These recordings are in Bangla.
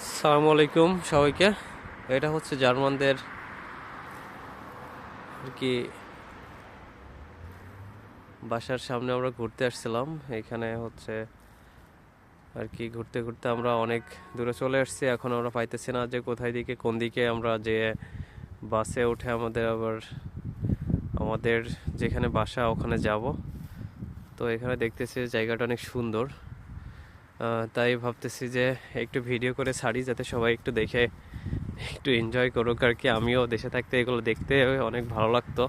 আসসালামু আলাইকুম সবাইকে। এটা হচ্ছে জার্মানদের আর কি বাসার সামনে আমরা ঘুরতে আসছিলাম। এখানে হচ্ছে আর কি ঘুরতে ঘুরতে আমরা অনেক দূরে চলে আসছি। এখন আমরা পাইতেছি না যে কোথায় দিকে কোন দিকে আমরা যে বাসে উঠে আমাদের যেখানে বাসা ওখানে যাব। তো এখানে দেখতেছি জায়গাটা অনেক সুন্দর, তাই ভাবতেছি যে একটু ভিডিও করে ছাড়ি যাতে সবাই একটু দেখে একটু এনজয় করুক আর কি। আমিও দেশে থাকতে এগুলো দেখতে অনেক ভালো লাগতো,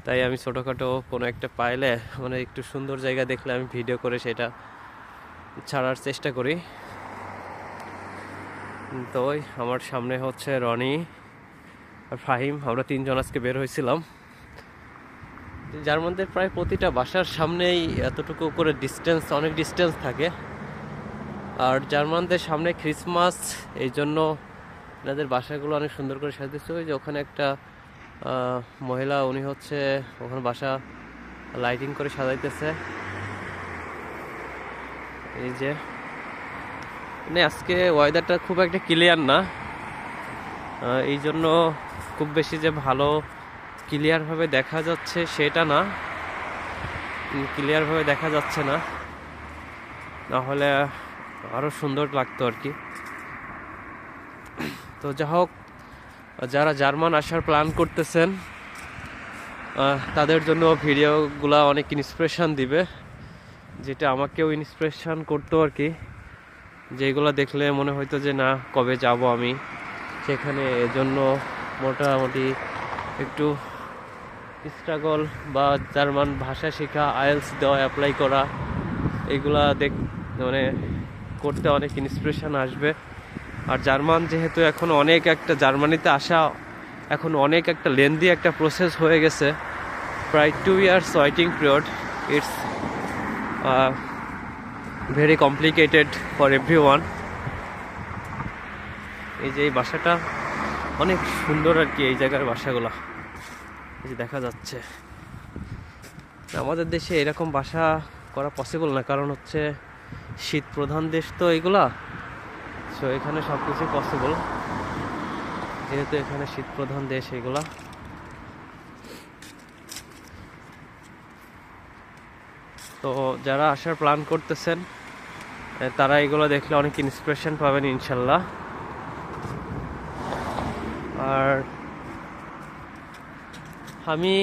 তাই আমি ছোটোখাটো কোনো একটা পাইলে মানে একটু সুন্দর জায়গা দেখলে আমি ভিডিও করে সেটা ছাড়ার চেষ্টা করি। তো ওই আমার সামনে হচ্ছে রনি আর ফাহিম, আমরা তিনজন আজকে বের হয়েছিলাম। জার্মানদের প্রায় প্রতিটা বাসার সামনেই এতটুকু করে ডিস্টেন্স, অনেক ডিস্টেন্স থাকে। আর জার্মানদের সামনে ক্রিসমাস, এই জন্য এনাদের বাসাগুলো অনেক সুন্দর করে সাজিয়েছে। ওই যে ওখানে একটা মহিলা, উনি হচ্ছে ওখানে বাসা লাইটিং করে সাজাইতেছে। এই যে মানে আজকে ওয়েদারটা খুব একটা ক্লিয়ার না, এই জন্য খুব বেশি যে ভালো ক্লিয়ারভাবে দেখা যাচ্ছে সেটা না, ক্লিয়ারভাবে দেখা যাচ্ছে না, নাহলে আরও সুন্দর লাগতো আর কি। তো যা হোক, যারা জার্মান আসার প্ল্যান করতেছেন তাদের জন্য ভিডিওগুলো অনেক ইন্সপিরেশান দিবে, যেটা আমাকেও ইন্সপিরেশান করতো আর কি। যেগুলো দেখলে মনে হইতো যে না, কবে যাব আমি সেখানে। এজন্য মোটামুটি একটু স্ট্রাগল বা জার্মান ভাষা শেখা, আইএলস দেওয়া, অ্যাপ্লাই করা, এগুলা মানে করতে অনেক ইন্সপিরেশান আসবে। আর জার্মান যেহেতু এখন জার্মানিতে আসা এখন অনেক একটা লেন্দি একটা প্রসেস হয়ে গেছে, প্রায় 2 years waiting period. It's very complicated for everyone. এই যে এই বাসাটা অনেক সুন্দর আর কি, এই জায়গার বাসাগুলো এই যে দেখা যাচ্ছে। আমাদের দেশে এরকম বাসা করা পসিবল না, কারণ হচ্ছে শীত প্রধান দেশ তো এইগুলা। সো এখানে সব কিছুই পসিবল, যেহেতু এখানে শীত প্রধান দেশ এগুলা। তো যারা আসার প্ল্যান করতেছেন তারা এগুলো দেখলে অনেক ইন্সপিরেশন পাবেন ইনশাল্লাহ। আর আমি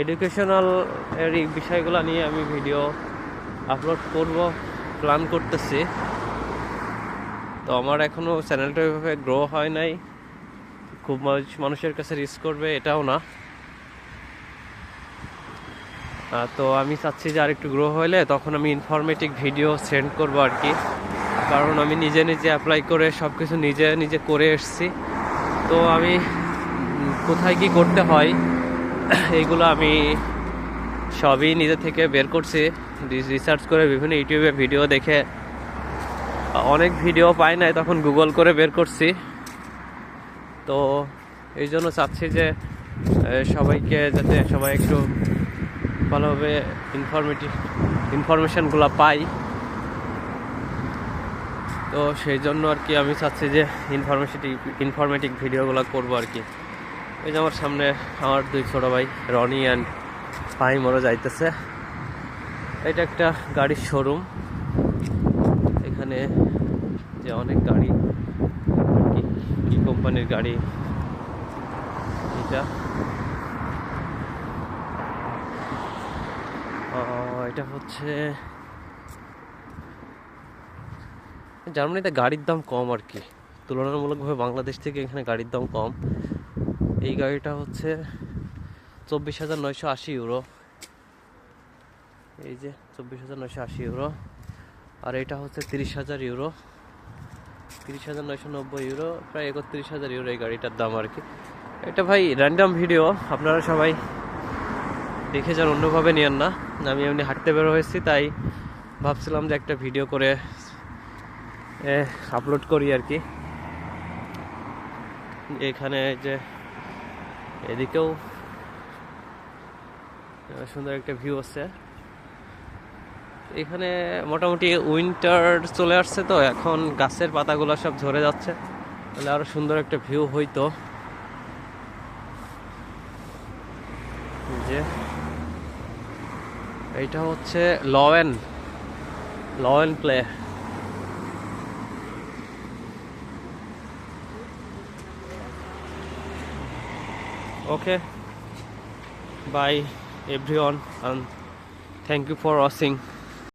এডুকেশনাল এর বিষয়গুলো নিয়ে আমি ভিডিও আপলোড করব প্ল্যান করতেছি। তো আমার এখনও চ্যানেলটা ওইভাবে গ্রো হয় নাই, খুব মানুষের কাছে রিচ করবে এটাও না। তো আমি চাচ্ছি যে আরেকটু গ্রো হলে তখন আমি ইনফরমেটিভ ভিডিও সেন্ড করবো আর কি। কারণ আমি নিজে নিজে অ্যাপ্লাই করে সব কিছু নিজে নিজে করে এসেছি। তো আমি কোথায় কি করতে হয় এইগুলো আমি সবই নিজে থেকে বের করছি, রিসার্চ করে বিভিন্ন ইউটিউবে ভিডিও দেখে। অনেক ভিডিও পাই নাই, তখন গুগল করে বের করছি। তো এই জন্য চাচ্ছি যে সবাইকে, যাতে সবাই একটু ভালোভাবে ইনফরমেশানগুলো পাই। তো সেই জন্য আর কি আমি চাচ্ছি যে ইনফরমেটিভ ভিডিওগুলো করবো আর কি। এই যে আমার সামনে আমার 2 ছোটো ভাই রনি অ্যান্ড ফাহিম ওরা যাইতেছে। এটা একটা গাড়ির শোরুম, এখানে যে অনেক গাড়ি, কি কোম্পানির গাড়ি এটা। এটা হচ্ছে জার্মানিতে গাড়ির দাম কম আর কি, তুলনামূলকভাবে বাংলাদেশ থেকে এখানে গাড়ির দাম কম। এই গাড়িটা হচ্ছে 24,980 ইউরো। এই যে 24,980 ইউরো। আর এটা হচ্ছে 30,000 ইউরো, 30,990 ইউরো, প্রায় 31,000 ইউরো এই গাড়িটার দাম আর কি। এটা ভাই র্যান্ডাম ভিডিও, আপনারা সবাই দেখে যান, অন্যভাবে নিয়েন না। আমি এমনি হাঁটতে বের হয়েছি, তাই ভাবছিলাম যে একটা ভিডিও করে আপলোড করি আর কি। এখানে যে এদিকেও সুন্দর একটা ভিউ আছে। এখানে মোটামুটি উইন্টার চলে আসছে, তো এখন গাছের পাতাগুলো সব ঝরে যাচ্ছে, তাহলে আরো সুন্দর একটা ভিউ হইতো। যে এইটা হচ্ছে লওয়েন লওয়েন play. Okay, bye everyone, and thank you for watching.